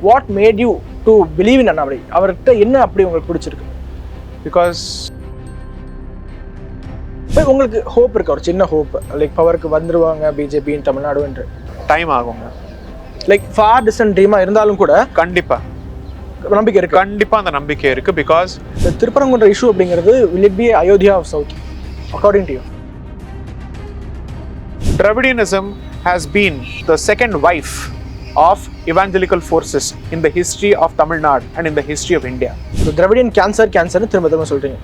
What made you to believe in Annamalai? அவர்கிட்ட என்ன அப்படி உங்களுக்கு பிடிச்சிருக்கு? பிகாஸ் உங்களுக்கு ஹோப் இருக்கு, ஒரு சின்ன ஹோப், லைக் பவருக்கு வந்துருவாங்க பிஜேபி இன் தமிழ்நாடு என்று. டைம் ஆகுங்க, லைக் ஃபார் டிஸ்டன்ட் ட்ரீமா இருந்தாலும் கூட கண்டிப்பா நம்பிக்கை இருக்கு. கண்டிப்பா அந்த நம்பிக்கை இருக்கு. பிகாஸ் திருப்பரங்குன்ற இஷ்யூ அப்படிங்கிறது will it be Ayodhya of south according to you? Dravidianism has been the second wife of evangelical forces in the history of Tamil Nadu and in the history of India. So Dravidian cancer திரும்ப சொல்றீங்க.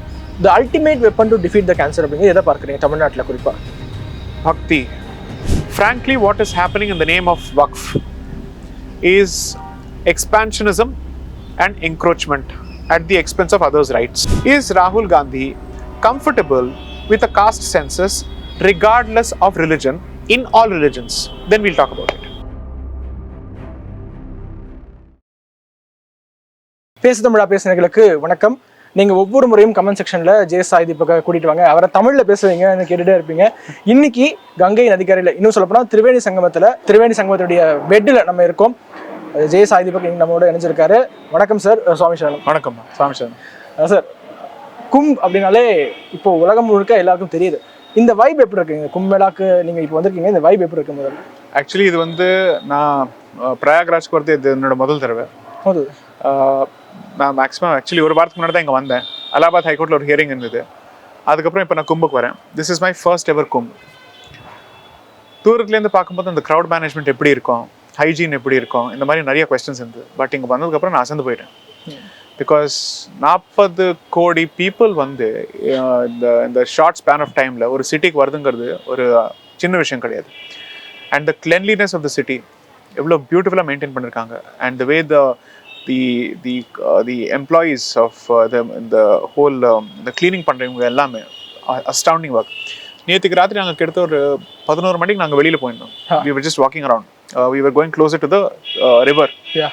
The ultimate weapon to defeat the cancer அப்படிங்கிறது எதை பார்க்குறீங்க தமிழ்நாட்டில் குறிப்பா? Bhakti. Frankly, what is happening in the name of Waqf is expansionism and encroachment at the expense of others' rights. Is Rahul Gandhi comfortable with a caste census regardless of religion in all religions? Then we'll talk about it. பேசு தமிழா பேசுனர்களுக்கு வணக்கம். நீங்கள் ஒவ்வொரு முறையும் comment செக்ஷனில் சாய் தீபக்கை கூட்டிட்டு வாங்க, அவரை தமிழில் பேசுவீங்க கேட்டுகிட்டே இருப்பீங்க. இன்னைக்கு கங்கை நதிக்கரையில், இன்னும் சொல்லப்போனால் திரிவேணி சங்கமத்துடைய பெட்டில் நம்ம இருக்கோம். சாய் தீபக் நம்மளோட இணைஞ்சிருக்காரு. வணக்கம் சார். சுவாமி சரணம். வணக்கம் சுவாமி சரணம். சார், கும்ப் அப்படின்னாலே இப்போ உலகம் முழுக்க எல்லாருக்கும் தெரியுது. இந்த வைப் எப்படி இருக்குங்க? கும்பமேளாக்கு நீங்கள் இப்போ வந்திருக்கீங்க, இந்த வைப் எப்படி இருக்கு? முதல்ல ஆக்சுவலி இது நான் பிரயாக்ராஜ்க்கு வரது இது என்னோட முதல் தடவை. நான் மேக்ஸிமம் ஆக்சுவலி ஒரு வாரத்துக்கு முன்னாடி தான் இங்கே வந்தேன். அலகாபாத் ஹைகோர்ட்டில் ஒரு ஹியரிங் இருந்தது. அதுக்கப்புறம் இப்போ நான் கும்புக்கு வரேன். This is my first ever Kumbh. தூரத்துலேருந்து பார்க்கும்போது அந்த க்ரௌட் மேனேஜ்மெண்ட் எப்படி இருக்கும், ஹைஜீன் எப்படி இருக்கும், இந்த மாதிரி நிறைய கொஸ்டின்ஸ் இருந்தது. பட் இங்கே வந்ததுக்கப்புறம் நான் அசந்து போயிட்டேன். பிகாஸ் 40 கோடி பீப்புள் இந்த ஷார்ட் ஸ்பேன் ஆஃப் டைமில் ஒரு சிட்டிக்கு வருதுங்கிறது ஒரு சின்ன விஷயம் கிடையாது. And the cleanliness of the city எவ்வளோ பியூட்டிஃபுல்லாக மெயின்டைன் பண்ணியிருக்காங்க. And the way the employees of the whole the cleaning பண்றவங்க எல்லாமே astounding work. நேத்துக்கு ராத்திரி நாங்கள் கிட்ட ஒரு 11 மணிக்கு நாங்கள் வெளியில போயிருந்தோம். We were just walking around. We were going closer to the river. Yeah.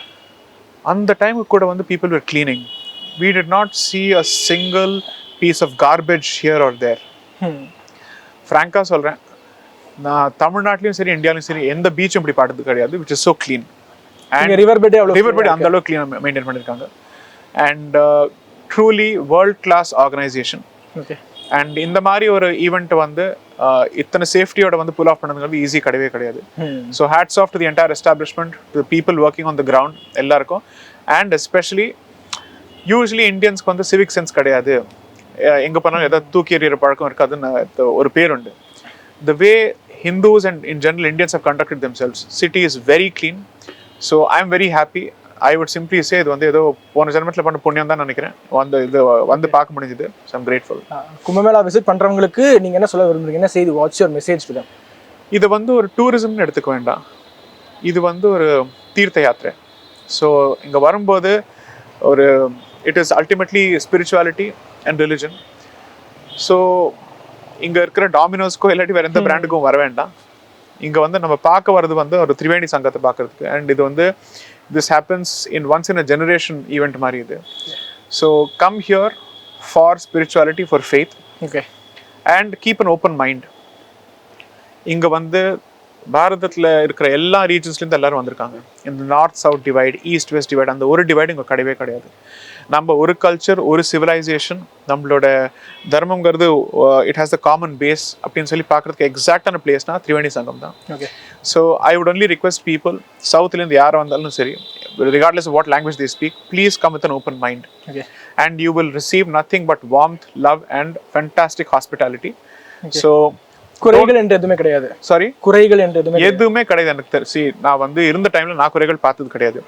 அந்த டைம் கூட people were cleaning. We did not see a single piece of garbage here or there. Frankly சொல்றேன், நான் தமிழ்நாட்டிலும் சரி இந்தியாவிலும் சரி எந்த பீச்சும் இப்படி பார்த்தது கிடையாது, which is so clean. And river bed அந்த அளவுக்கு clean மெயின்டைன் பண்ணிருக்காங்க. And truly world class organization. Okay. And இந்த மாதிரி ஒரு ஈவென்ட் இத்தனை சேஃப்டியோட புல் ஆஃப் பண்ணதுங்கிறது ஈஸி கிடையாது. So hats off to the entire establishment, to the people working on the ground எல்லாருக்கும். And especially usually இந்தியன்ஸ்க்கு சிவிக் சென்ஸ் கிடையாது, எங்க போனாலும் ஏதாவது தூக்கி எறிகிற பழக்கம் இருக்காதுன்னு ஒரு பேர் உண்டு. The way Hindus and in general Indians have conducted themselves, city is very clean. So I am very happy. I would simply say இது ஏதோ போன ஜென்மத்தில் பண்ண புண்ணியம் தான் நினைக்கிறேன். இது பார்க்க முடிஞ்சது. So I'm grateful. Kumbh Mela visit பண்றவங்களுக்கு நீங்க என்ன சொல்ல விரும்புறீங்க? என்ன செய்தி, what's your message to them? இது ஒரு டூரிசம்னு எடுத்துக்க வேண்டாம். இது ஒரு தீர்த்த யாத்திரை. ஸோ இங்கே வரும்போது it is ultimately spirituality and religion. So இங்கே இருக்கிற டாமினோஸ்க்கோ இல்லாட்டி வேற எந்த பிராண்டுக்கும் வர வேண்டாம். இங்கே நம்ம பார்க்க வர்றது ஒரு திரிவேணி சங்கத்தை பார்க்கறதுக்கு. அண்ட் இது this happens in once in a generation event மாதிரி இது. So come here for spirituality, for faith. Okay. And keep an open mind. இங்கே பாரதத்தில் இருக்கிற எல்லா ரீஜன்ஸ்லேருந்து எல்லாரும் வந்திருக்காங்க. இந்த north south divide, east west divide, அந்த ஒரு டிவைடு இங்கே கிடையவே கிடையாது. நம்ம ஒரு கல்ச்சர், ஒரு சிவிலைசேஷன், நம்மளோட தர்மங்கிறது it has the common base அப்படின்னு சொல்லி பார்க்குறதுக்கு எக்ஸாக்டான பிளேஸ்னா திரிவேணி சங்கம் தான். Okay. So I would only request people, சவுத்துலேருந்து யார் வந்தாலும் சரி, regardless of what language they speak, please come with an open mind. Okay. And you will receive nothing but warmth, love and fantastic hospitality. Okay. So குறைகள் என்று எதுவுமே கிடையாது. Sorry, குறைகள் என்று எதுவுமே கிடையாது. எனக்கு தெரிஞ்சு நான் இருந்த டைம்ல நான் குறைகள் பார்த்தது கிடையாது.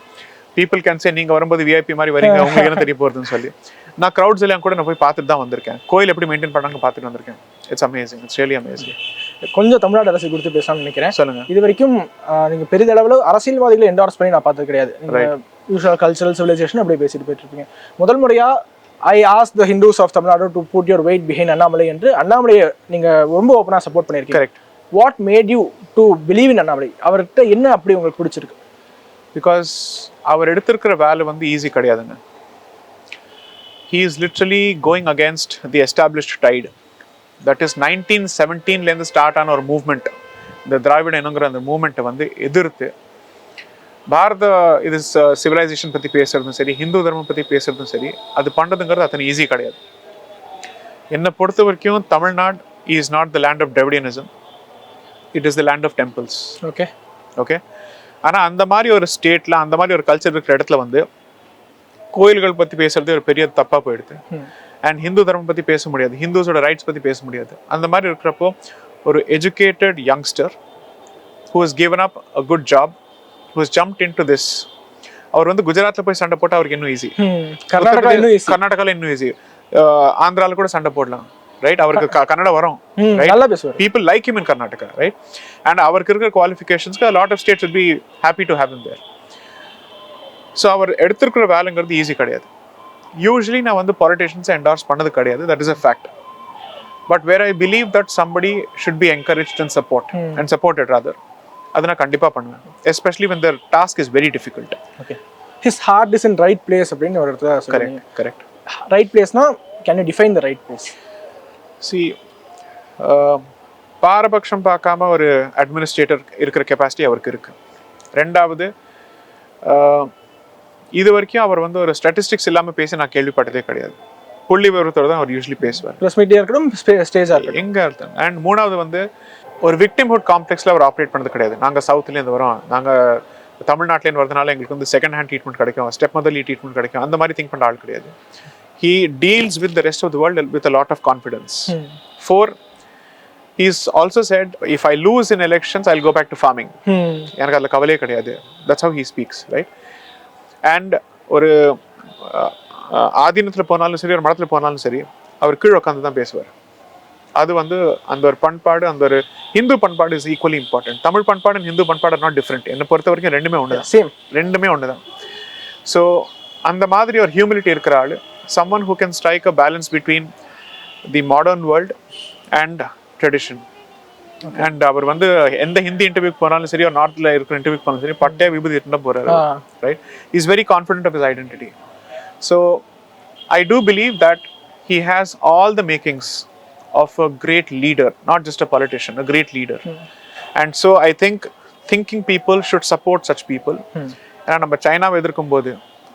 பீப்புள் கேன் சே நீங்க வரும்போது விஐபி மாதிரி வரீங்க, உங்களுக்கு என்ன தெரிய போறதுன்னு சொல்லி. நான் க்ரௌட்ஸ் எல்லாம் கூட நான் போய் பார்த்துட்டு தான் வந்திருக்கேன். கோயில் எப்படி மெயின்டைன் பண்ணாங்க பார்த்துட்டு வந்திருக்கேன். It's amazing, it's really amazing. கொஞ்சம் தமிழ்நாடு அரசு குறித்து பேசலாம்னு நினைக்கிறேன். சொல்லுங்க. இது வரைக்கும் நீங்க பெரிதளவில் அரசியல்வாதிகளை என்டார்ஸ் பண்ணி நான் பார்த்தது கிடையாது. யூஷுவல் கல்ச்சரல் சிவிலைசேஷன் அப்படியே பேசிட்டு போயிட்டு இருப்பீங்க. முதல் முறையா I asked the Hindus of Tamil Nadu to put your weight behind Annamalai என்று அண்ணாமலையை நீங்க ரொம்ப ஓப்பனா சப்போர்ட் பண்ணிருக்கீங்க. Correct. What made you to believe in Annamalai? அவர்கிட்ட என்ன அப்படி உங்களுக்கு பிடிச்சிருக்கு? Because அவர் எடுத்திருக்கிற வேலை ஈஸி கிடையாதுங்க. He is literally going against the established tide. That is 1917 ல இருந்து ஸ்டார்ட் ஆன ஒரு மூவ்மெண்ட். இந்த திராவிட இனங்கிற அந்த மூவ்மெண்ட்டை எதிர்த்து பாரத இது சிவிலைசேஷன் பற்றி பேசுறதும் சரி, ஹிந்து தர்மம் பற்றி பேசுறதும் சரி, அது பண்ணுறதுங்கிறது அத்தனை ஈஸி கிடையாது. என்னை பொறுத்த வரைக்கும் Tamil Nadu is not the land of Dravidianism, it is the land of temples. Okay okay. ஆனால் அந்த மாதிரி ஒரு ஸ்டேட்டில், அந்த மாதிரி ஒரு கல்ச்சர் இருக்கிற இடத்துல வந்து கோயில்கள் பற்றி பேசுறது ஒரு பெரிய தப்பாக போயிடுது. அண்ட் ஹிந்து தர்மம் பற்றி பேச முடியாது, ஹிந்துஸோட ரைட்ஸ் பற்றி பேச முடியாது. அந்த மாதிரி இருக்கிறப்போ ஒரு educated youngster who has given up a good job, who has jumped into this, அவர் வந்து குஜராத்ல போய் சண்டை போட்டா அவருக்கு இன்னும் ஈஸி, கர்நாடகால இன்னும் ஈஸி, ஆந்திரால கூட சண்டை போடலாம், ரைட்? அவருக்கு கன்னடம் வரும், people like him in Karnataka, right? And அவருக்கு இருக்கிற குவாலிஃபிகேஷன்ஸ்க்கு a lot of states would be happy to have him there. So அவர் எடுத்திருக்கிற வேலைங்கிறது ஈஸி கிடையாது. யூஸ்வலி நான் வந்து பாலிட்டிஷியன்ஸை என்டார்ஸ் பண்ணது கிடையாது, that is a fact. But where I believe that somebody should be encouraged and supported rather, அதை நான் கண்டிப்பாக பண்ணுவேன், especially when their task is very difficult. Okay. His heart is in right place அப்படின்னு ஒரு இடத்துல சொல்றீங்க. Correct. Right placeனா can you define the right place? See, பாரபட்சம் பார்க்காம ஒரு அட்மினிஸ்ட்ரேட்டர் இருக்கிற கெப்பாசிட்டி அவருக்கு இருக்கு. ரெண்டாவது, இது வரைக்கும் அவர் வந்து ஒரு ஸ்டாட்டிஸ்டிக்ஸ் இல்லாமல் பேச நான் கேள்விப்பட்டதே கிடையாது. புள்ளி விவரத்தோடு தான் அவர் யூஸ்வலி பேசுவார், ப்ரெஸ் மீடியா இருக்கட்டும், ஸ்டேஜாக இருக்கட்டும், எங்கே இருந்தாங்க. அண்ட் மூணாவது வந்து ஒரு விக்டிம்ஹுட் காம்ப்ளெக்ஸில் அவர் ஆப்ரேட் பண்ணது கிடையாது. நாங்கள் சவுத்துலேருந்து வரோம், நாங்கள் தமிழ்நாட்டிலேருந்து வரதுனால எங்களுக்கு வந்து செகண்ட் ஹேண்ட் ட்ரீட்மெண்ட் கிடைக்கும், ஸ்டெப் மதர்லி ட்ரீட்மெண்ட் கிடைக்கும், அந்த மாதிரி திங்க் பண்ணுற ஆள் கிடையாது. He deals with the rest of the world with a lot of confidence. 4, he's also said, if I lose in elections, I'll go back to farming. எனக்கு அதில் கவலையே கிடையாது. That's how he speaks, right? And ஒரு ஆதீனத்தில் போனாலும் சரி, ஒரு மடத்தில் போனாலும் சரி, அவர் கீழே உட்காந்து தான் பேசுவார். அது வந்து அந்த ஒரு பண்பாடு, அந்த ஒரு ஹிந்து பண்பாடு இஸ் ஈக்குவலி இம்பார்ட்டன்ட். தமிழ் பண்பாடு அண்ட் ஹிந்து பண்பாடு ஆர் நாட் டிஃப்ரெண்ட். என்னை பொறுத்த வரைக்கும் ரெண்டுமே ஒன்று தான், சேம், ரெண்டுமே ஒன்று தான். ஸோ அந்த மாதிரி ஒரு ஹியூமிலிட்டி இருக்கிற ஆள், someone who can strike a balance between the modern world and tradition. Okay. And அவர் வந்து எந்த ஹிந்தி இன்டர்வியூக்கு போனாலும் சரி, ஒரு நார்த்ல இருக்கிற இன்டர்வியூக்கு போனாலும் சரி, பட்டே விபூதி எடுத்துட்டு போறாரு, right? He is very confident of his identity. So I do believe that he has all the makings of a great leader, not just a politician, a great leader. And so I think thinking people should support such people. ஏன்னா நம்ம சைனாவை எதிர்க்கும் போது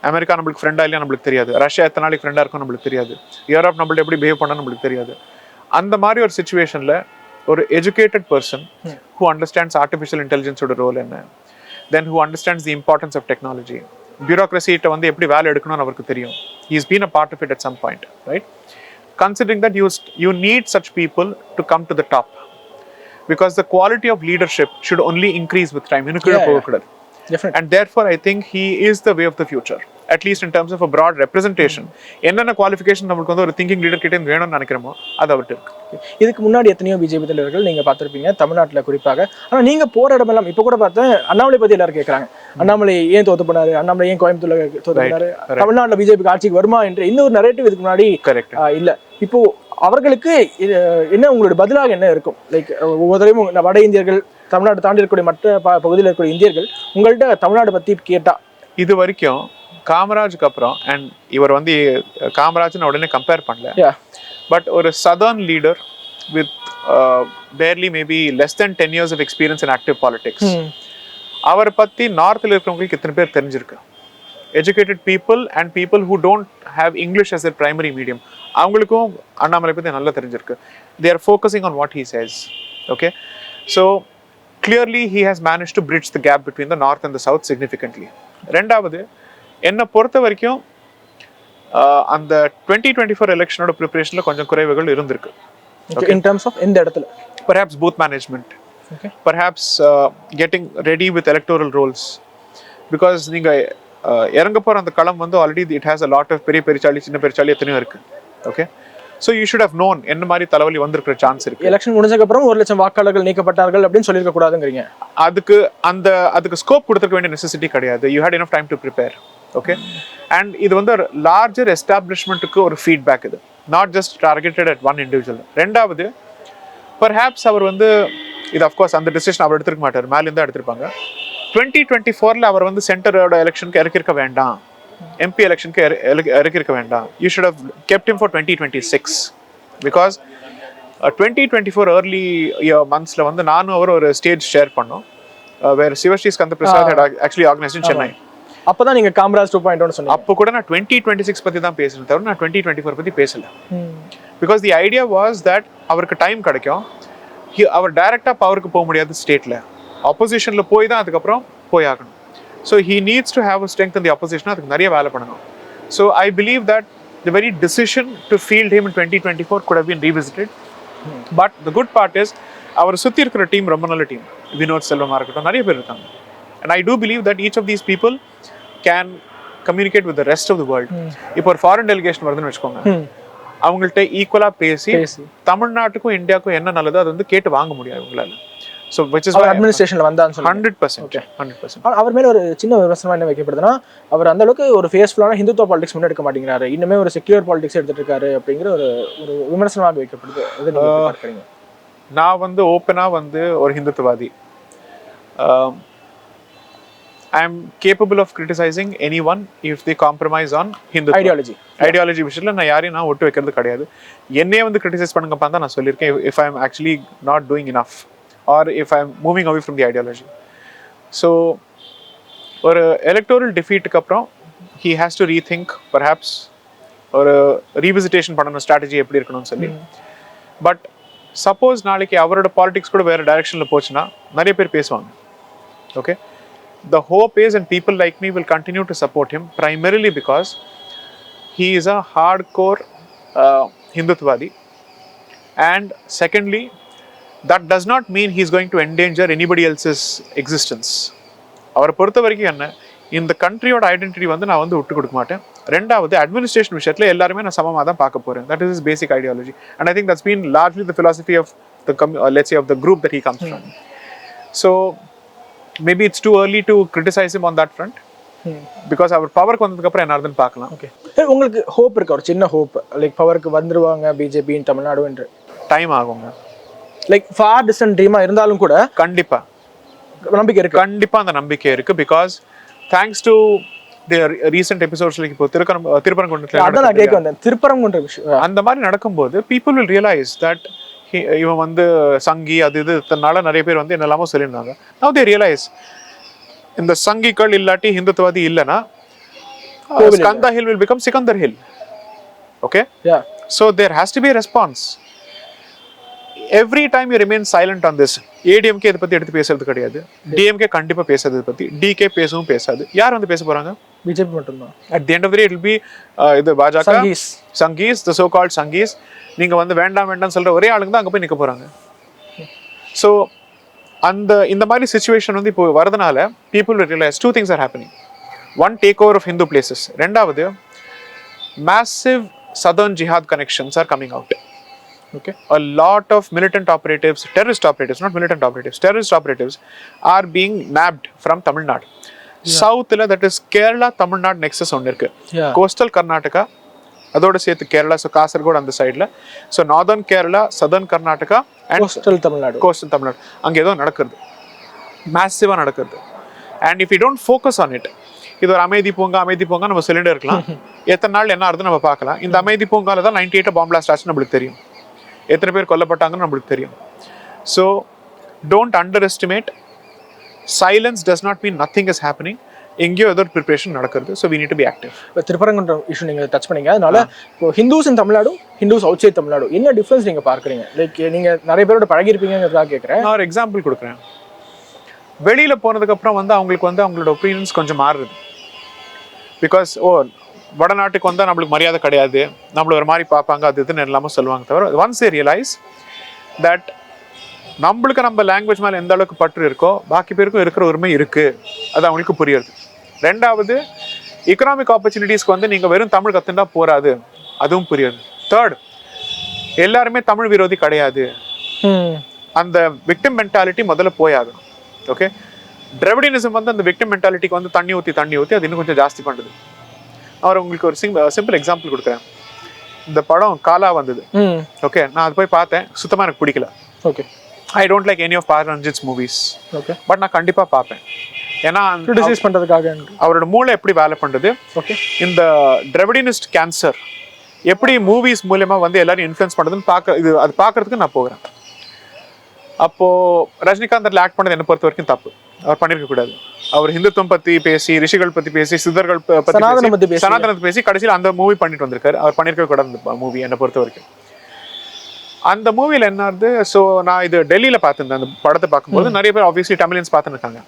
America நம்மளுக்கு ஃப்ரெண்டா இல்லையா நம்மளுக்கு தெரியாது, Russia எத்தனை நாளைக்கு ஃப்ரெண்டா இருக்கும் நம்மளுக்கு தெரியாது, யூரோப் நம்மள்ட்ட எப்படி பிஹேவ் பண்ணா நம்மளுக்கு தெரியாது. அந்த மாதிரி ஒரு சிச்சுவேஷன்ல ஒரு educated person who understands artificial intelligence ஓட ரோல் என்ன, then who understands the importance of technology, bureaucracy-ட்ட வந்து எப்படி வேலை எடுக்கணும்னு அவருக்கு தெரியும், he has been a part of it at some point, right? Considering that you need such people to come to the top, because the quality of leadership should only increase with time. And therefore I think he is the way of the future, at least in terms of a broad representation. என்னென்ன qualification நம்மளுக்கு வந்து ஒரு thinking leader கிட்ட இருந்து வேணும்னு நினைக்கிறோமோ அது அவர்கிட்ட இருக்கு. இதுக்கு முன்னாடி எத்தனையோ பிஜேபி தலைவர்கள் நீங்க பார்த்திருப்பீங்க தமிழ்நாட்டுல குறிப்பாக. ஆனா நீங்க போற இடமெல்லாம் இப்ப கூட பார்த்தேன், அண்ணாமலை பத்தி எல்லாரும் கேட்கறாங்க, அண்ணாமலை ஏன் தோத்து போனாரு, அண்ணாமலை ஏன் கோயம்புத்தூர்ல தோத்து போனாரு, தமிழ்நாட்டுல பிஜேபிக்கு ஆட்சிக்கு வருமா என்று இன்னொரு நரேட்டிவ் இதுக்கு முன்னாடி இல்ல. இப்போ அவர்களுக்கு என்ன உங்களோட பதிலாக என்ன இருக்கும்? லைக் ஒவ்வொருத்தரையும் வட இந்தியர்கள், தமிழ்நாடு தாண்டி இருக்கக்கூடிய மற்ற பகுதியில் இருக்கக்கூடிய இந்தியர்கள் உங்கள்கிட்ட தமிழ்நாடு பத்தி கேட்டா, இது வரைக்கும் காமராஜுக்கு அப்புறம், அண்ட் இவர் வந்து காமராஜ் உடனே கம்பேர் பண்ணல, பட் ஒரு southern leader with barely maybe less than 10 years of experience in active politics, அவரை பத்தி நார்த்தில் இருக்கிறவங்களுக்கு எத்தனை பேர் தெரிஞ்சிருக்கு? educated people and people who don't have English as their primary medium, அவங்களுக்கும் அண்ணாமலை பத்தி நல்லா தெரிஞ்சிருக்கு. They are focusing on what he says. Okay, so clearly he has managed to bridge the gap between the north and the south significantly. ரெண்டாவது, என்னை பொறுத்த வரைக்கும் அந்த 2024 எலெக்ஷனோட ப்ரிப்பரேஷன்ல கொஞ்சம் குறைவுகள் இருந்திருக்கு. In terms of எந்த இடத்துல? Perhaps booth management, perhaps getting ready with electoral roles, because நீங்க இறங்க போற அந்த களம் வந்து already it has a lot of பெரிய பெருச்சாளி, சின்ன பெருச்சாளி எத்தனையோ இருக்கு. Okay, so you should have known என்ன மாதிரி தலைவலி வந்திருக்கிற சான்ஸ் இருக்கு. எலெக்ஷன் முடிஞ்சதுக்கு அப்புறம் 1 லட்சம் வாக்காளர்கள் நீக்கப்பட்டார்கள் அப்படின்னு சொல்லிருக்க கூடாதுங்கறீங்க. அதுக்கு ஸ்கோப் கொடுத்துக்க வேண்டிய நெசசிட்டி கிடையாது. you had enough time to prepare. okay, and இது வந்து ஒரு larger establishmentக்கு ஒரு ஃபீட்பேக், இது not just targeted at one individual. ரெண்டாவது, perhaps அவர் வந்து இது of course அந்த டிசிஷன் அவர் எடுத்துக்க மாட்டார், மேல இருந்து எடுத்துப்பாங்க. 2024ல அவர் வந்து சென்டரோட எலெக்ஷனுக்கு இறக்கிருக்க வேண்டாம், எம்பி எலெக்ஷனுக்கு இறக்கிருக்க வேண்டாம். You should have kept him for 2026, because 2024 early monthsல வந்து நானும் அவர் ஒரு ஸ்டேஜ் ஷேர் பண்ணோம். where Sivasri Skanda Prasad had actually organized in Chennai. அப்பதான் நீங்க காமராஜ் 2.0 சொன்னீங்க. அப்போ கூட நான் 2026 பத்தி தான் பேசுறேன் தவிர நான் 2024 பத்தி பேசல. Because the idea was that அவருக்கு டைம் கிடைக்கும், அவர் டைரக்டா பவருக்கு போக முடியாது ஸ்டேட்ல, ஆப்போசிஷன்ல போய் தான் அதுக்கப்புறம் போய் ஆகணும். So he needs to have a strength in the opposition. அதுக்கு நிறைய வேலை பண்ணணும். So I believe that the very decision to field him in 2024 could have been revisited. But the good part is அவர் சுத்தி இருக்கிற டீம் ரொம்ப நல்ல team. Vinod செல்வமா இருக்கட்டும், நிறைய பேர் இருக்காங்க. And I do believe that each of these people can communicate with the rest of the world. இப்போ ஒரு ஃபாரின் டெலிகேஷன் வருதுன்னு வச்சுக்கோங்க, அவங்கள்ட்ட ஈக்குவலா பேசி தமிழ்நாட்டுக்கும் இந்தியாவுக்கும் என்ன நல்லதோ அது வந்து கேட்டு வாங்க முடியாது உங்களால. So which is why அட்மினிஸ்ட்ரேஷன்ல வந்தான்னு சொல்லுங்க. 100%. 100%. அவர் மேல ஒரு சின்ன விமர்சனம் என்ன வைக்கப்படுதுன்னா, அவர் அந்த அளவுக்கு ஒரு ஃபேஸ்ஃபுல்லான ஹிந்துத்துவ பாலிடிக்ஸ் முன்னெடுக்க மாட்டேங்கிறாரு, இன்னுமே ஒரு செக்யூலர் பாலிடிக்ஸ் எடுத்துட்டு இருக்காரு அப்படிங்கிற ஒரு விமர்சனமாக வைக்கப்படுது. இது நீங்க பார்க்கறீங்க? நான் வந்து ஓப்பனா வந்து ஒரு ஹிந்துத்துவாதி. I am capable of criticizing anyone if they compromise on Hindu ideology விஷயத்துல நான் யாரையும் நான் ஒட்டு வைக்கிறது கிடையாது. என்னையே வந்து கிரிட்டிசைஸ் பண்ணுங்கப்பா தான் நான் சொல்லியிருக்கேன், if I am actually not doing enough or if I am moving away from the ideology. So ஒரு electoral defeat-க்கு அப்புறம் he has to rethink perhaps ஒரு revisitation பண்ணணும் strategy எப்படி இருக்கணும்னு சொல்லி. But suppose நாளைக்கு அவரோட பாலிடிக்ஸ் கூட வேற டைரக்ஷன்ல போச்சுன்னா நிறைய பேர் பேசுவாங்க. Okay, the hope is, and people like me will continue to support him primarily because he is a hardcore Hindutvadi, and secondly that does not mean he is going to endanger anybody else's existence. அவரை பொறுத்த வரைக்கும் என்ன, இந்த கண்ட்ரியோட identity வந்து நான் வந்து விட்டு கொடுக்க மாட்டேன். ரெண்டாவது அட்மினிஸ்ட்ரேஷன் விஷயத்துல எல்லாருமே நான் சமமாக தான் பார்க்க போறேன். That is his basic ideology, and I think that's been largely the philosophy of the let's say of the group that he comes from. So maybe it's too early to criticize him on that front, because our பவருக்கு வந்ததுக்கு அப்புறம் என்ன ஆகுதுன்னு பார்க்கலாம். Okay, உங்களுக்கு hope இருக்கா? ஒரு சின்ன hope, like பவருக்கு வந்துருவாங்க பிஜேபி இன் தமிழ்நாடு என்று? டைம் ஆகுங்க, லைக் ஃபார் டிஸ்டன்ட் ட்ரீமா இருந்தாலும் கூட கண்டிப்பா நம்பிக்கை இருக்கு. கண்டிப்பா அந்த நம்பிக்கை இருக்கு. Because thanks to their recent episodes, like இப்போ திருப்பரங்குன்றத்துல அதான் நான் கேட்க வந்தேன், திருப்பரங்குன்ற விஷயம் அந்த மாதிரி நடக்கும்போது people will realize that இவன் வந்து சங்கி அது இது இதனால நிறைய பேர் வந்து என்னெல்லாமோ சொல்லியிருந்தாங்க. now they realize இந்த சங்கிகள் இல்லாட்டி ஹிந்துத்துவாதி இல்லைன்னா Skanda hill will become Sikandar hill. Okay, yeah, so there has to be a response. Every time you remain silent on this, ADMK இதை பத்தி எடுத்து பேசுறது கிடையாது, DMK கண்டிப்பா பேசுறது பத்தி, DK பேசவும் பேசாது. யார் வந்து பேச போறாங்க? பிஜேபி மட்டும்தான். At the end of the day it will be இது பாஜக Sanghis, the so called Sanghis. நீங்க வந்து வேண்டாம் வேண்டாம்னு சொல்ற ஒரே ஆளுங்க தான் அங்க போய் நிக்க போறாங்க. So அந்த இந்த மாதிரி சிச்சுவேஷன் வந்து இப்போ வரதுனால people will realize two things are happening. One, takeover of Hindu places. ரெண்டாவது, massive southern jihad connections are coming out. Okay, a lot of militant operatives, terrorist operatives, not militant operatives, terrorist operatives are being nabbed from Tamil Nadu. South la, that is Kerala Tamil Nadu nexus onnu irukku. Coastal Karnataka adoda sethu Kerala, so Kasaragod on the side la, so northern Kerala, southern Karnataka and coastal Tamil Nadu ange edho nadakkurudhu, massive ah nadakkurudhu. And if you don't focus on it, இது ஒரு அமைதி பூங்கா நம்ம சொல்லிட்டே இருக்கலாம். எத்தனை நாள் என்ன ஆகுதுன்னு நம்ம பார்க்கலாம். இந்த அமைதி பூங்கால தான் 98 பாம் பிளாஸ்ட் ஆச்சு நம்மளுக்கு தெரியும், எத்தனை பேர் கொல்லப்பட்டாங்கன்னு நம்மளுக்கு தெரியும். So don't underestimate. Silence does not mean nothing is happening. எங்கேயோ ஏதோ ஒரு ப்ரிப்பரேஷன் நடக்கிறது. So we need to be active. இப்போ திருப்பரங்குன்ற இஷ்யூ நீங்கள் டச் பண்ணீங்க, அதனால இப்போ Hindus in Tamil Nadu, Hindus outside Tamil Nadu, என்ன டிஃப்ரென்ஸ் நீங்கள் பார்க்குறீங்க? லைக் நீங்கள் நிறைய பேரோட பழகிருப்பீங்கிறதுக்காக கேட்குறேன். நான் ஒரு எக்ஸாம்பிள் கொடுக்குறேன். வெளியில் போனதுக்கப்புறம் வந்து அவங்களுக்கு வந்து அவங்களோட ஒப்பீனியன்ஸ் கொஞ்சம் மாறுது. பிகாஸ் வடநாட்டுக்கு வந்தால் நம்மளுக்கு மரியாதை கிடையாது, நம்மள ஒரு மாதிரி பார்ப்பாங்க, அது இதுன்னு எல்லாமே சொல்லுவாங்க. தவிர ஒன்ஸ் தே ரியலைஸ் தட் நம்மளுக்கு நம்ம லாங்குவேஜ் மேலே எந்த அளவுக்கு பற்று இருக்கோ பாக்கி பேருக்கும் இருக்கிற உரிமை இருக்குது, அது அவங்களுக்கு புரியுது. ரெண்டாவது, எக்கனாமிக் ஆப்பர்ச்சுனிட்டிஸ்க்கு வந்து நீங்கள் வெறும் தமிழ் கற்றுண்டா போகாது, அதுவும் புரியுது. தேர்ட், எல்லாருமே தமிழ் விரோதி கிடையாது, அந்த விக்டிம் மென்டாலிட்டி முதல்ல போயாகணும். ஓகே, டிராவிடியனிசம் வந்து அந்த விக்டிம் மென்டாலிட்டிக்கு வந்து தண்ணி ஊற்றி அது இன்னும் கொஞ்சம் ஜாஸ்தி பண்ணுது. அவர் உங்களுக்கு ஒரு சிம்பிள் எக்ஸாம்பிள் கொடுக்குறேன். இந்த படம் காலா வந்தது. ஓகே, நான் அது போய் பார்த்தேன், சுத்தமாக எனக்கு பிடிக்கல. Okay, I don't like any of Ranjith's movies. Okay, but நான் கண்டிப்பாக பார்ப்பேன். ஏன்னா கிரிட்டிசைஸ் பண்ணுறதுக்காக அவரோட மூளை எப்படி வேலை பண்ணுறது, ஓகே, இந்த டிராவிடியனிஸ்ட் கேன்சர் எப்படி மூவிஸ் மூலமா வந்து எல்லாரும் இன்ஃப்ளூயன்ஸ் பண்ணுறதுன்னு அது பார்க்கறதுக்கு நான் போகிறேன். அப்போது ரஜினிகாந்த் அதில் ஆக்ட் பண்ணது என்னை பொறுத்த வரைக்கும் தப்பு. அவர் பண்ணிருக்க கூடாது. அவர் ஹிந்துத்துவம் பத்தி பேசி, ரிஷிகள் பத்தி பேசி, சித்தர்கள் சனாதனத்தை பேசி கடைசியில் அந்த மூவி பண்ணிட்டு வந்திருக்காரு. அவர் பண்ணிருக்க கூடாது அந்த மூவி என்னை பொறுத்த வரைக்கும். அந்த மூவில என்ன ஆகுது, ஸோ நான் இது டெல்லியில பார்த்திருந்தேன். அந்த படத்தை பார்க்கும்போது நிறைய பேர் ஆப்வியஸ்லி தமிழியன்ஸ் பார்த்துன்னு இருக்காங்க.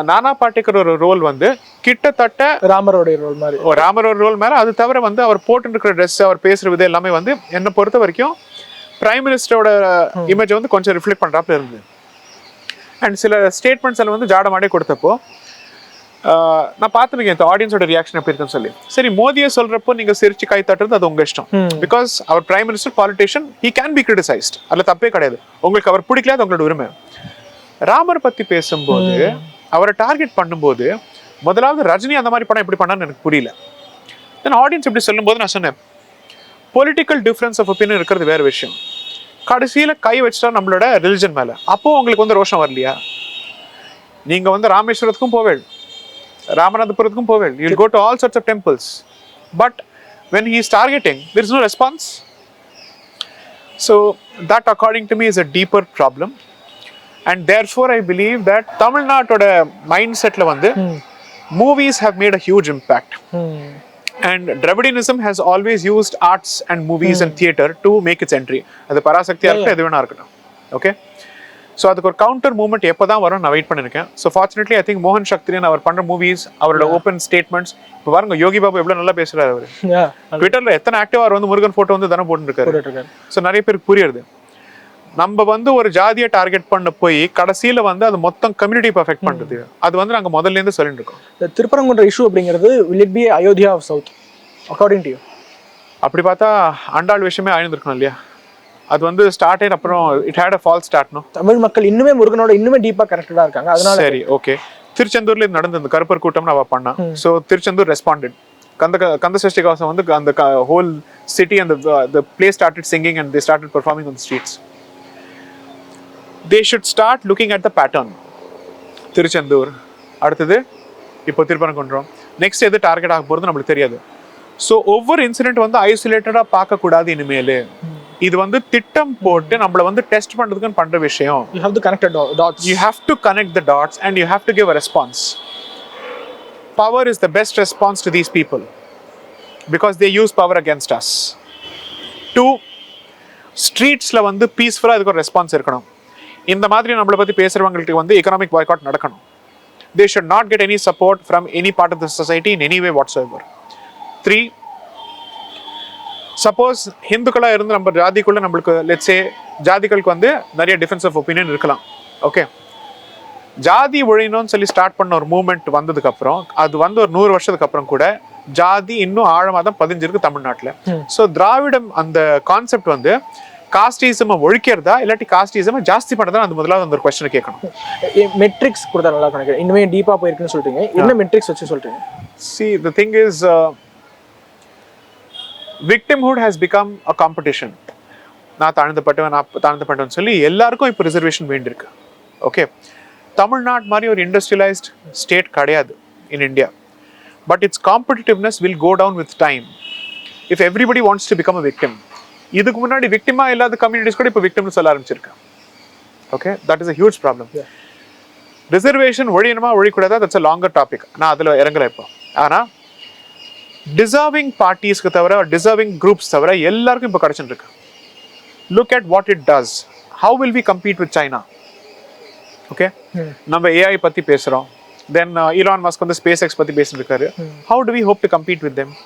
நானா பாட்டேக்கர் ஒரு ரோல் வந்து கிட்டத்தட்ட ராமரோட ரோல் மேல. அது தவிர வந்து அவர் போட்டு இருக்கிற ட்ரெஸ், அவர் பேசுற விதம் எல்லாமே வந்து என்னை பொறுத்த வரைக்கும் பிரைம் மினிஸ்டரோட இமேஜ் வந்து கொஞ்சம் ரிஃப்ளெக்ட் பண்றாப்புல இருந்தது. அண்ட் சில ஸ்டேட்மெண்ட்ஸ் எல்லாம் வந்து ஜாடமாடே கொடுத்தப்போ நான் பார்த்துருக்கேன் இந்த ஆடியன்ஸோட ரியாக்ஷன் எப்படி இருக்குன்னு சொல்லி. சரி, மோதியை சொல்றப்போ நீங்க சிரிச்சு கை தட்டுறது அது உங்க இஷ்டம். பிகாஸ் அவர் prime minister, politician, he can be criticized. அதுல தப்பே கிடையாது. உங்களுக்கு அவர் பிடிக்கல, அது உங்களோட உரிமை. ராமர் பத்தி பேசும்போது அவரை டார்கெட் பண்ணும்போது முதலாவது ரஜினி அந்த மாதிரி படம் எப்படி பண்ணான்னு எனக்கு புரியல. தென் ஆடியன்ஸ் இப்படி சொல்லும்போது நான் சொன்னேன், பொலிட்டிக்கல் டிஃபரன்ஸ் ஆஃப் ஒப்பீனியன் இருக்கிறது வேற விஷயம். கடைசியில கை வச்சுட்டா நம்மளோட ரிலிஜன் மேல, அப்போ உங்களுக்கு வந்து ரோஷம் வரலையா? நீங்க வந்து ராமேஸ்வரத்துக்கும் போவேள், ராமநாதபுரத்துக்கும் போவேள், you will go to all sorts of temples, but when he is targeting there is no response. So that according to me is a deeper problem, and therefore I believe that Tamil Nadoda mindset la vandu movies have made a huge impact. And Dravidianism has always used arts and movies and theatre to make its entry. அது பராசக்தியா இருக்கட்டும், எது வேணா இருக்கட்டும். Okay, so அதுக்கு ஒரு counter movement எப்போ தான் வரும் நான் வெயிட் பண்ணிருக்கேன். ஸோ ஃபார்ச்சுனேட்லி ஐ திங்க் மோகன் சக்திரியன் அவர் பண்ற மூவிஸ், அவரோட ஓப்பன் ஸ்டேட்மெண்ட்ஸ், இப்போ பாருங்க யோகி பாபு எவ்வளவு நல்லா பேசுறாரு. அவர் ட்விட்டர்ல எத்தனை ஆக்டிவா அவர் வந்து முருகன் போட்டோ வந்து தானே போட்டுருக்காரு. ஸோ நிறைய பேருக்கு புரியுது. நம்ம வந்து ஒரு ஜாதியை டார்கெட் பண்ண போய் கடைசியில வந்து அது மொத்தம் கம்யூனிட்டி அஃபெக்ட் பண்றது. அது வந்து நாங்க முதல்ல இருந்து சொல்லிட்டு இருக்கோம். இந்த திருப்பரங்குன்ற இஷ்யூ அப்படிங்கிறது will it be Ayodhya of south according to you? அப்படி பார்த்தா ஆண்டாள் விஷயமே ஆயிருந்திருக்கணும் இல்லையா? அது வந்து ஸ்டார்ட் ஆயிட்டு அப்புறம் it had a false start. No, Tamil மக்கள் இன்னுமே முருகனோட இன்னுமே டீப்பா கனெக்டடா இருக்காங்க. அதனால சரி, ஓகே. திருச்செந்தூர்ல இது நடந்த அந்த கருப்பர் கூட்டம் அவ பண்ணா. So Tiruchendur responded. கந்த சஷ்டி கவசம் வந்து அந்த whole city and the place started singing and they started performing on the streets. They should start looking at the pattern. Tiruchendur அடுத்தது இப்போ திருப்பரங்குன்றம், நெக்ஸ்ட் எது டார்கெட் ஆக போறது நம்மளுக்கு தெரியாது. ஸோ ஒவ்வொரு இன்சிடென்ட் வந்து ஐசோலேட்டடா பார்க்க கூடாது இனிமேல். இது வந்து திட்டம் போட்டு நம்மள வந்து டெஸ்ட் பண்றதுக்குன்னு பண்ற விஷயம். You have to connect the dots. You have to connect the dots and you have to give a response. Power is the best response to these people because they use power against us. 2, ஸ்ட்ரீட்ஸ்ல வந்து பீஸ்ஃபுல்லா இதுக்கு ஒரு response இருக்கணும். இந்த மாதிரி நம்மளை பத்தி பேசுறவங்களுக்கு வந்து எகனாமிக் பாய்காட் நடக்கணும். They should not get any support from any part of the society in any way whatsoever. 3, suppose ஹிந்துக்களா இருந்து நம்ம ஜாதிக்குள்ள நம்மளுக்கு லெட்ஸ் சே ஜாதிகளுக்கு வந்து நிறைய டிஃபரன்ஸ் ஆஃப் ஒப்பீனியன் இருக்கலாம். ஓகே, ஜாதி ஒழியணும்னு சொல்லி ஸ்டார்ட் பண்ண ஒரு மூவ்மெண்ட் வந்ததுக்கு அப்புறம் அது வந்து ஒரு 100 வருஷத்துக்கு அப்புறம் கூட ஜாதி இன்னும் ஆழமா தான் பதிஞ்சிருக்கு தமிழ்நாட்டுல. ஸோ திராவிடம் அந்த கான்செப்ட் வந்து காஸ்டிசம் ஒழிக்கிறதா இல்லாட்டி காஸ்டிசம் ஜாஸ்தி பண்ணதா அந்த முதலாவது அந்த ஒரு கொஸ்டின் கேட்கணும். மெட்ரிக்ஸ் கொடுத்தா நல்லா நினைக்கிறேன். இன்னுமே டீப்பா போயிருக்குன்னு சொல்றீங்க, என்ன மெட்ரிக்ஸ் வச்சு சொல்றீங்க? See, the thing is victimhood has become a competition. நான் தாழ்ந்தப்பட்டவன் சொல்லி எல்லாருக்கும் இப்போ ரிசர்வேஷன் வேண்டியிருக்கு. ஓகே, தமிழ்நாடு மாதிரி ஒரு இண்டஸ்ட்ரியலைஸ்ட் ஸ்டேட் கிடையாது in India, but its competitiveness will go down with time if everybody wants to become a victim. இதுக்கு முன்னாடி விக்டிமா இல்லாத கம்யூனிட்டிஸ் கூட இப்போ விக்டிம்னு சொல்ல ஆரம்பிச்சிருக்கேன். Okay, that is a huge problem. Reservation ஒழியணுமா ஒழிக்கூடாதா, தட்ஸ் a longer topic. நான் அதுல இறங்கல இப்போ. ஆனா டிசர்விங் பார்ட்டிஸ்க்கு தவிர டிசர்விங் குரூப்ஸ் தவிர எல்லாருக்கும் இப்போ கிடைச்சிட்டு இருக்கு. Look at what it does. How will we compete with China? Okay, நம்ம ஏஐ பத்தி பேசுறோம். தென் ஈலான் மஸ்க் வந்து ஸ்பேஸ் எக்ஸ் பத்தி பேசிட்டு இருக்காரு. How do we hope to compete with them?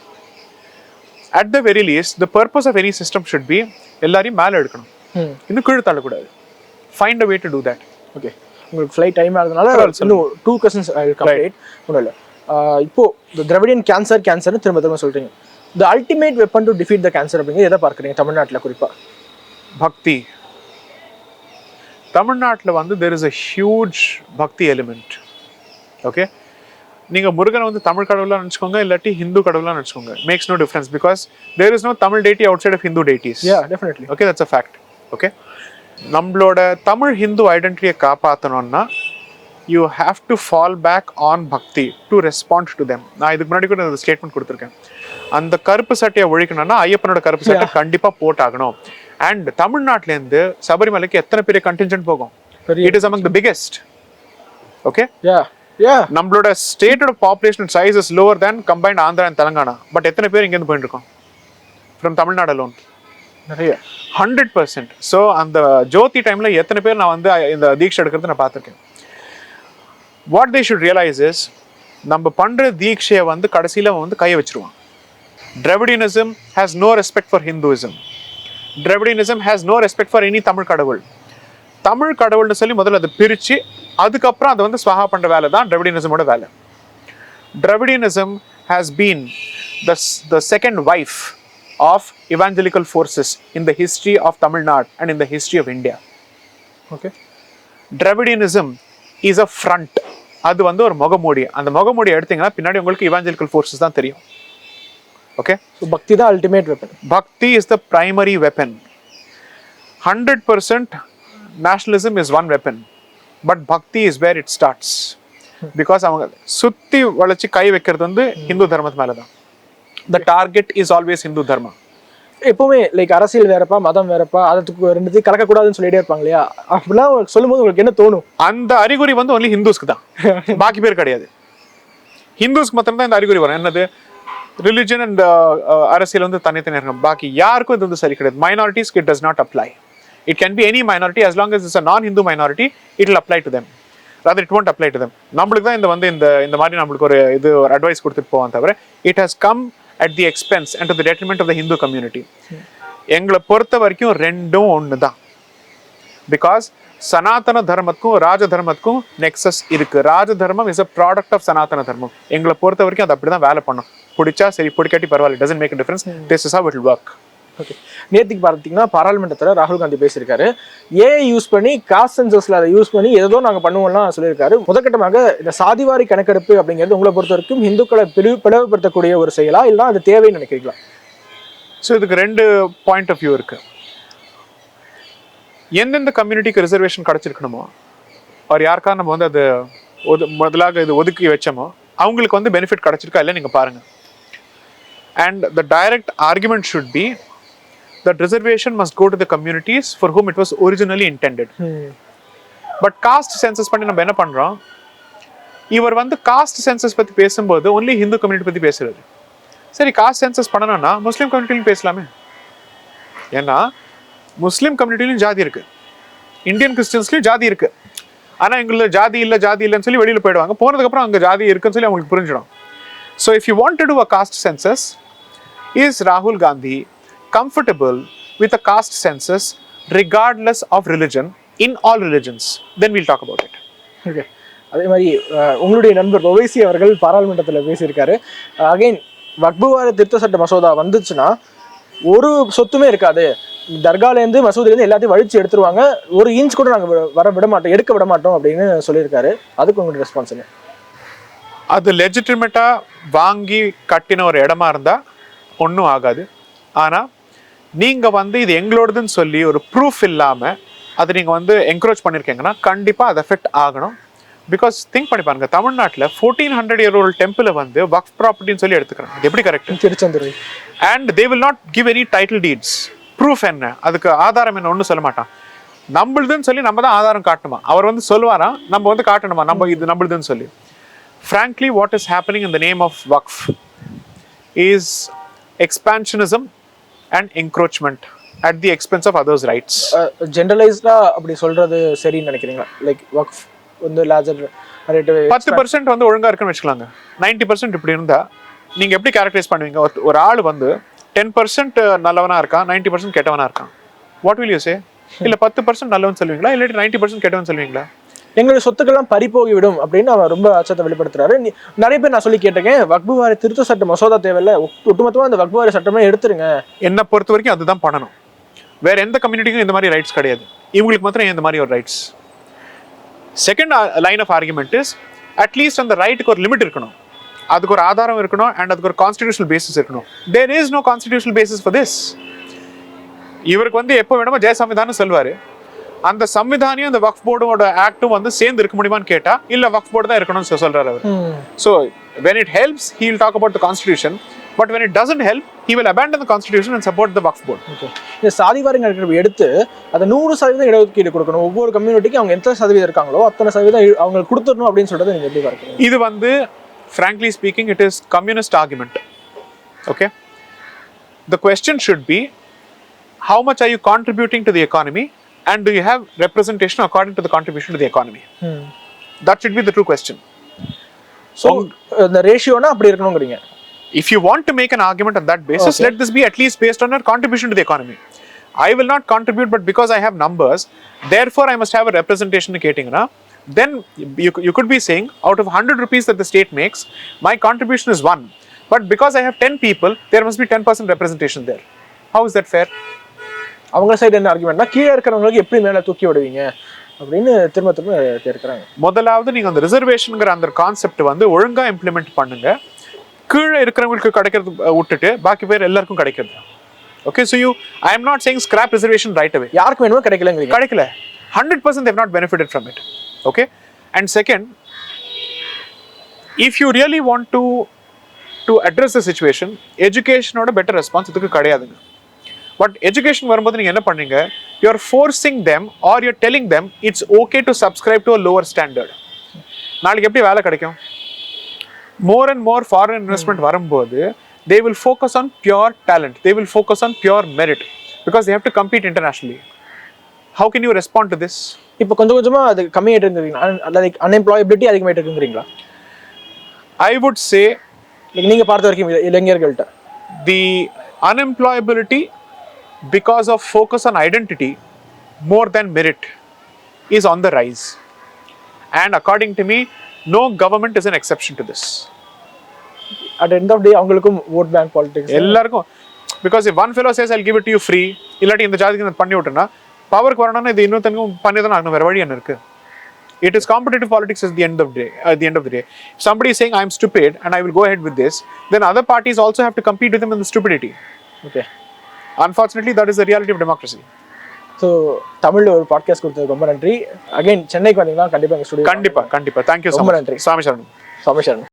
At the very least, the purpose of any system should be எல்லாரையும் மேலே எடுக்கணும், இன்னும் கீழே தள்ளக்கூடாது. Find a way to do that. Okay, உங்களுக்கு ஃப்ளைட் டைம் ஆகுதுனால இன்னும் 2 questions I will complete. ஒன்றும் இல்லை, இப்போ the Dravidian cancer திரும்ப சொல்றீங்க. The ultimate weapon to defeat the cancer அப்படிங்கிறது எதை பார்க்குறீங்க தமிழ்நாட்டில் குறிப்பா? பக்தி. தமிழ்நாட்டில் வந்து there is a huge பக்தி element. ஓகே, நீங்க முருகனை வந்து தமிழ் கடவுளா நினைச்சுக்கோங்க இல்லாட்டி ஹிந்து கடவுளா நினைச்சுக்கோங்க, makes no difference because there is no Tamil deity outside of Hindu deities. Yeah, definitely. Okay, that's a fact. Okay, நம்மளோட Tamil Hindu ஐடென்டிட்டியை காப்பாற்றணும்னா you have to fall back on bhakti to respond to them. நான் இதுக்கு முன்னாடி கூட ஒரு statement கொடுத்துருக்கேன். அந்த கருப்பு சட்டையை ஒழிக்கணும்னா ஐயப்பனோட கருப்பு சட்டை கண்டிப்பா போட்டாகணும். அண்ட் தமிழ்நாட்டிலேருந்து சபரிமலைக்கு எத்தனை பெரிய கண்டின்ஜென்ட் போகும்? It is among the biggest. Okay? Yeah. நம்மளோட ஸ்டேட்டோட population size is lower than combined Andhra and Telangana. But எத்தனை பேர் இங்கேருந்து போயிட்டு இருக்கோம் ஃப்ரம் தமிழ்நாடு அலோன்? நிறைய. 100%. ஸோ அந்த ஜோதி டைம்ல எத்தனை பேர் நான் வந்து இந்த தீட்சை எடுக்கிறது நான் பார்த்துருக்கேன். What they should realise is, நம்ம பண்ற தீட்சையை வந்து கடைசியில வந்து கையை வச்சிருவான். Dravidianism has no respect for Hinduism. Dravidianism has no respect for any Tamil கடவுள். தமிழ் கடவுள்னு சொல்லி முதல்ல அதை பிரிச்சு அதுக்கப்புறம் அதை வந்து ஸ்வாஹா பண்ற வேலை தான் Dravidianismோட வேலை. Dravidianism has been the second wife of evangelical forces in the history of Tamil Nadu and in the history of India. Okay. Dravidianism is a front. அது வந்து ஒரு முகமூடி. அந்த முகமூடி எடுத்தீங்கன்னா பின்னாடி உங்களுக்கு evangelical forces தான் தெரியும். Okay? So bhakti the ultimate weapon. Bhakti is the primary weapon. 100% nationalism is one weapon, but bhakti is where it starts. Because அவங்க சுத்தி வளைச்சு கை வைக்கிறது வந்து ஹிந்து தர்மத்து மேல தான். The target is always Hindu dharma. எப்பவுமே லைக் அரசியல் வேறப்பா மதம் வேறப்பா அதுக்கு ரெண்டுத்தையும் கலக்கக்கூடாதுன்னு சொல்லிட்டே இருப்பாங்க இல்லையா? அப்படிலாம் சொல்லும்போது உங்களுக்கு என்ன தோணும்? அந்த அறிகுறி வந்து ஒன்லி ஹிந்துஸ்க்கு தான், பாக்கி பேர் கிடையாது. ஹிந்துஸ்க்கு மாத்திரம் தான் இந்த அறிகுறி வரும். என்னது? ரிலிஜன் அண்ட் அரசியல் வந்து தனித்தனியாக இருக்கும். பாக்கி யாருக்கும் இது வந்து சரி கிடையாது. மைனாரிட்டிஸ்க்கு it does not apply. It can be any minority as long as it's a non-Hindu minority, it will apply to them. Rather, it won't apply to them. நம்மளுக்கு தான் இந்த மாதிரி நம்மளுக்கு ஒரு அட்வைஸ் கொடுத்துட்டு போவான் தவிர it has come at the expense and to the detriment of the Hindu community. எங்களை பொறுத்த வரைக்கும் ரெண்டும் ஒன்று தான். பிகாஸ் சனாதன தர்மத்துக்கும் ராஜ தர்மத்துக்கும் நெக்ஸஸ் இருக்கு. ராஜ தர்மம் இஸ் அ ப்ராடக்ட் ஆஃப் சனாதன தர்மம். எங்களை பொறுத்த வரைக்கும் அது அப்படிதான் வேலை பண்ணும். பிடிச்சா சரி, பிடிக்காட்டி பரவாயில்ல, doesn't make a difference. This is how it will work. ஓகே. நேற்றுக்கு பார்த்தீங்கன்னா பாராளுமன்றத்தில் ராகுல் காந்தி பேசியிருக்காரு. ஏஐ யூஸ் பண்ணி காஸ்ட் சென்சஸ்ல அதை யூஸ் பண்ணி ஏதோ நாங்கள் பண்ணுவோம்லாம் சொல்லியிருக்காரு. முதற்கட்டமாக இந்த சாதிவாரி கணக்கெடுப்பு அப்படிங்கிறது உங்களை பொறுத்த வரைக்கும் இந்துக்களை பிளவுபடுத்தக்கூடிய ஒரு செயலா இல்லை அது தேவைன்னு நினைக்கிறீங்களா? ஸோ இதுக்கு ரெண்டு பாயிண்ட் ஆஃப் வியூ இருக்கு. எந்தெந்த கம்யூனிட்டிக்கு ரிசர்வேஷன் கிடைச்சிருக்கணுமோ அவர் யாருக்கா நம்ம வந்து அது முதலாக இது ஒதுக்கி வச்சோமோ அவங்களுக்கு வந்து பெனிஃபிட் கிடைச்சிருக்கா இல்லை நீங்கள் பாருங்க. And the direct argument should be that reservation must go to the communities for whom it was originally intended. But caste census பண்ணி நம்ம என்ன பண்றோம்? இவர் வந்து caste census பத்தி பேசும்போது only Hindu community பத்தி பேசுறாரு. சரி, caste census பண்ணணும்னா முஸ்லீம் கம்யூனிட்டிலையும் பேசலாமே. ஏன்னா முஸ்லீம் கம்யூனிட்டிலையும் ஜாதி இருக்கு, இந்தியன் கிறிஸ்டியன்ஸ்லயும் ஜாதி இருக்கு. ஆனா எங்களுக்கு ஜாதி இல்லைன்னு சொல்லி வெளியில போயிடுவாங்க. போனதுக்கு அப்புறம் அங்க ஜாதி இருக்குன்னு சொல்லி அவங்களுக்கு புரிஞ்சிடும். So if you want to do a caste census, is Rahul Gandhi comfortable with a caste census regardless of religion in all religions? Then we'll talk about it. Okay. அதே மாதிரி உங்களுடைய நண்பர் ஒவைசி அவர்கள் பாராளுமன்றத்தில் பேசியிருக்காரு. அகைன் வக்ஃப் வாரிய திருத்த சட்ட மசோதா வந்துச்சுன்னா ஒரு சொத்துமே இருக்காது, தர்காலேருந்து மசூதிலேருந்து எல்லாத்தையும் வழிச்சு எடுத்துருவாங்க, ஒரு இன்ச் கூட நாங்கள் எடுக்க விட மாட்டோம் அப்படின்னு சொல்லியிருக்காரு. அதுக்கு உங்களுடைய ரெஸ்பான்ஸ் என்ன? அது லெஜிட்டிமேட்டா வாங்கி கட்டின ஒரு இடமா இருந்தா ஒன்றும் ஆகாது. ஆனால் நீங்கள் வந்து இது எங்களோடதுன்னு சொல்லி ஒரு ப்ரூஃப் இல்லாமல் அதை நீங்கள் வந்து என்கரேஜ் பண்ணியிருக்கீங்கன்னா கண்டிப்பாக அது எஃபெக்ட் ஆகணும். பிகாஸ் திங்க் பண்ணி பாருங்க, தமிழ்நாட்டில் 1400-year-old டெம்பிளை வந்து வக்ஃப் ப்ராப்பர்ட்டின்னு சொல்லி எடுத்துக்கிறாங்க. இது எப்படி correct? Tiruchendur. And they will not give any title deeds. Proof என்ன, அதுக்கு ஆதாரம் என்ன ஒன்றும் சொல்ல மாட்டான். நம்மளுதுன்னு சொல்லி நம்ம தான் ஆதாரம் காட்டணுமா? அவர் வந்து சொல்லுவாரா நம்ம வந்து காட்டணுமா நம்ம இது நம்மளுதுன்னு சொல்லி? Frankly, what is happening in the name of Waqf is expansionism and encroachment at the expense of others' rights. Generalized-ஆ அப்படி சொல்றது சரின்னு நினைக்கிறீங்களா? லைக் வக்ஃப் வந்து லார்ஜர் 10% வந்து ஒழுங்கா இருக்குன்னு வச்சுக்கலாங்க. 90% இப்படி இருந்தா நீங்க எப்படி கேரக்டரைஸ் பண்ணுவீங்க? ஒரு ஆள் வந்து 10% நல்லவனா இருக்கான், 90% கெட்டவனா இருக்கான். What will you say? இல்ல 10% நல்லவன் சொல்லுவீங்களா, இல்லாட்டி 90% கெட்டவன் சொல்லுவீங்களா? எங்களுடைய சொத்துக்கெல்லாம் பறிப்போகி விடும் அப்படின்னு அவர் ரொம்ப அச்சத்தை வெளிப்படுத்துறாரு. நிறைய பேர் நான் சொல்லி கேட்டேன், வக்ஃப் வாரிய திருத்த சட்ட மசோதா தேவையில்ல, ஒட்டுமொத்தமாக அந்த வக்ஃப் வாரிய சட்டமே எடுத்துருங்க. என்னை பொறுத்த வரைக்கும் அதுதான் பண்ணணும். வேற எந்த கம்யூனிட்டிக்கும் இந்த மாதிரி ரைட்ஸ் கிடையாது, இவங்களுக்கு மாத்திரம் இந்த மாதிரி ஒரு rights. Second line of argument is at least அந்த ரைட்டுக்கு ஒரு லிமிட் இருக்கணும், அதுக்கு ஒரு ஆதாரம் இருக்கணும், அண்ட் அதுக்கு ஒரு கான்ஸ்டிடியூஷனல் பேசிஸ் இருக்கணும். There is no constitutional basis for this. இவருக்கு வந்து எப்போ வேணுமோ ஜெய சம்விதானம் சொல்வாரு, அந்த சம்விதானியும் அந்த வக்ஃப் போர்டோட ஆக்டும் வந்து சேர்ந்து இருக்க முடியுமான்னு கேட்டா இல்ல வக்ஃப் போர்டு தான் இருக்கணும்னு சொல்றாரு அவர். So when it helps, he will talk about the constitution. But when it doesn't help, he will abandon the constitution and support the Waqf board. Okay. இந்த சாதிவாரி கணக்கெடுப்பு எடுத்து அதை 100% இடஒதுக்கீடு கொடுக்கணும். ஒவ்வொரு கம்யூனிட்டிக்கு அவங்க எத்தனை சதவீதம் இருக்காங்களோ அத்தனை சதவீதம் அவங்க கொடுத்துடணும் அப்படின்னு சொல்றதை நீங்க எப்படி பார்க்கறீங்க? இது வந்து frankly speaking, it is communist argument. Okay? The question should be, how much are you contributing to the economy, and do you have representation according to the contribution to the economy? That should be the true question. So the ratio na அப்படி இருக்கணும்ங்கறீங்க. If you want to make an argument on that basis, let this be at least based on your contribution to the economy. I will not contribute, but because I have numbers, therefore I must have a representation ketingna. Then you could be saying, out of 100 rupees that the state makes, my contribution is 1. But because I have 10 people, there must be 10% representation there. How is that fair? அவங்க side என்ன ஆர்குமெண்ட்னா கீழ இருக்கிறவங்களுக்கு எப்படி மேல தூக்கி விடுவீங்க அப்படின்னு திரும்ப கேக்குறாங்க. முதலாவது நீங்க அந்த ரிசர்வேஷன்ங்கற அந்த கான்செப்ட் வந்து ஒழுங்கா இம்ப்ளிமெண்ட் பண்ணுங்க. கீழ இருக்கிறவங்களுக்கு கிடைக்கிறது விட்டுட்டு பாக்கி பேர் எல்லாருக்கும் கிடைக்கிறது. Okay, so I am not saying scrap reservation right away. யாருக்கு வேணுமோ கிடைக்கலங்கறீங்க. கிடைக்கல. 100% they have not benefited from it. Okay? And second, if you really want to address the situation, education oda better response idukku kadiyadunga. But education வரும்போது நீங்க என்ன பண்றீங்க? You are forcing them or you are telling them it's okay to subscribe to a lower standard. நாளைக்கு எப்படி வேலை கிடைக்கும்? More and more foreign investment வரும்போது they will focus on pure talent. They will focus on pure merit because they have to compete internationally. How can you respond to this? இப்போ கொஞ்சமா அது கம்மியாயிட்டு இருக்குங்கறீங்களா? Like அன்எம்ப்ளாயபிலிட்டி அதிகமாயிட்டு இருக்குங்கறீங்களா? I would say நீங்க பார்த்த வரைக்கும் இளைஞர்கள்ட்ட the unemployability because of focus on identity more than merit is on the rise. And according to me, no government is an exception to this. At the end of the day, அவங்களுக்கும் vote bank politics. எல்லாருக்கும் because if one fellow says I'll give it to you free, இல்லாட்டி இந்த ஜாதிக்கு நான் பண்ணி விட்டேன்னா பவருக்கு வரணும்னா இது இன்னொருத்தனுக்கும் பண்ணி தான் ஆகணும், வேற வழி என்ன இருக்கு? It is competitive politics at the end of the day. At the end of the day, if somebody is saying I am stupid and I will go ahead with this, then other parties also have to compete with them in the stupidity. Okay. Unfortunately, that is the reality of democracy. So, தமிழ்ல ஒரு podcast கொடுத்ததுக்கு ரொம்ப நன்றி. Again சென்னைக்கு வந்தீங்கன்னா கண்டிப்பா எங்க studio கண்டிப்பா thank you so much. ரொம்ப நன்றி. சாமி சரணம்.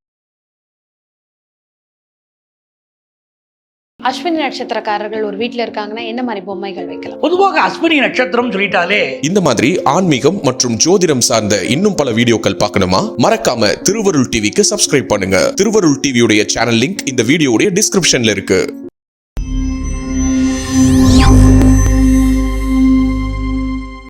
அஸ்வினி நட்சத்திரக்காரர்கள் ஒரு வீட்ல இருக்காங்கன்னா என்ன மாதிரி பொம்மைகள் வைக்கலாம்? பொதுவாக அஸ்வினி நட்சத்திரம் சொல்லிட்டாலே இந்த மாதிரி ஆன்மீகம் மற்றும் ஜோதிடம் சார்ந்த இன்னும் பல வீடியோக்கள் பார்க்கணுமா? மறக்காம திருவருள் டிவிக்கு சப்ஸ்கிரைப் பண்ணுங்க. திருவருள் டிவியுடைய சேனல் லிங்க் இந்த வீடியோடைய டிஸ்கிரிப்ஷன்ல இருக்கு.